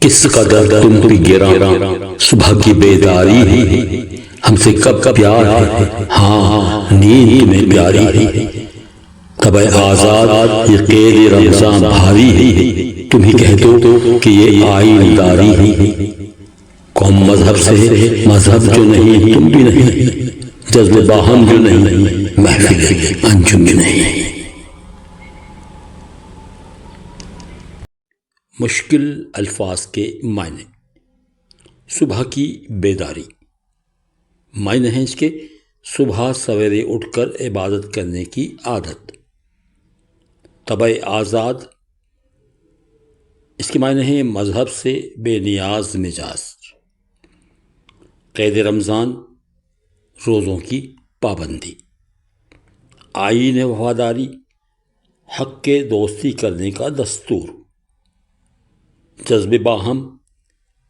کس قدر تم پہ گراں صبح کی بیداری ہے، ہم سے کب پیار ہے، ہاں نیند تمہیں پیاری ہے، طبع آزاد یہ قید رمضان بھاری ہے، تم ہی کہہ دو کہ یہ آئین داری ہے، قوم مذہب سے مذہب جو نہیں تم بھی نہیں، جذب باہم جو نہیں محفل انجم بھی نہیں۔ مشکل الفاظ کے معنی۔ صبح کی بیداری معنی ہے اس کے صبح سویرے اٹھ کر عبادت کرنے کی عادت۔ طبع آزاد اس کے معنی ہے مذہب سے بے نیاز مزاج۔ قید رمضان روزوں کی پابندی۔ آئین وفاداری حق کے دوستی کرنے کا دستور۔ جذب باہم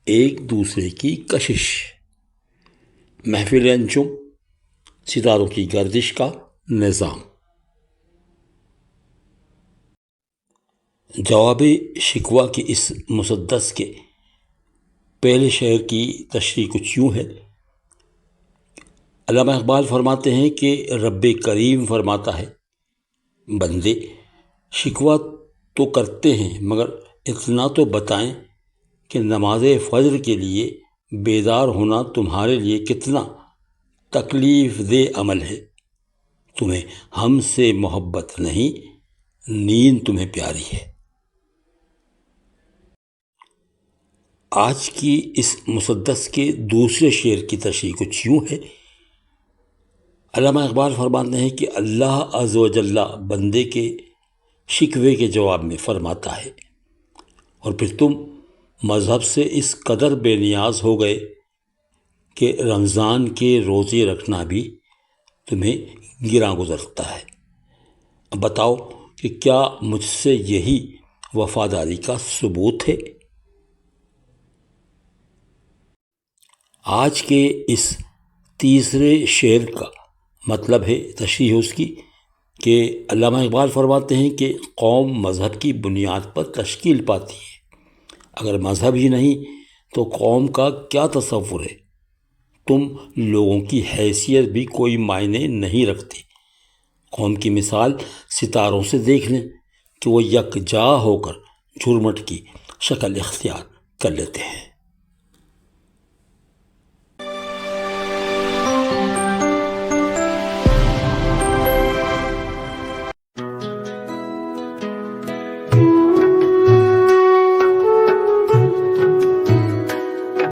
ایک دوسرے کی کشش۔ محفل انجم ستاروں کی گردش کا نظام۔ جواب شکوہ کی اس مسدس کے پہلے شعر کی تشریح کچھ یوں ہے۔ علامہ اقبال فرماتے ہیں کہ رب کریم فرماتا ہے بندے شکوہ تو کرتے ہیں مگر اتنا تو بتائیں کہ نماز فجر کے لیے بیدار ہونا تمہارے لیے کتنا تکلیف دہ عمل ہے، تمہیں ہم سے محبت نہیں، نیند تمہیں پیاری ہے۔ آج کی اس مسدس کے دوسرے شعر کی تشریح کچھ یوں ہے۔ علامہ اقبال فرماتے ہیں کہ اللہ عز و جل بندے کے شکوے کے جواب میں فرماتا ہے اور پھر تم مذہب سے اس قدر بے نیاز ہو گئے کہ رمضان کے روزے رکھنا بھی تمہیں گراں گزرتا ہے۔ اب بتاؤ کہ کیا مجھ سے یہی وفاداری کا ثبوت ہے؟ آج کے اس تیسرے شعر کا مطلب ہے تشریح اس کی کہ علامہ اقبال فرماتے ہیں کہ قوم مذہب کی بنیاد پر تشکیل پاتی ہے، اگر مذہب ہی نہیں تو قوم کا کیا تصور ہے؟ تم لوگوں کی حیثیت بھی کوئی معنی نہیں رکھتی۔ قوم کی مثال ستاروں سے دیکھ لیں کہ وہ یکجا ہو کر جھرمٹ کی شکل اختیار کر لیتے ہیں۔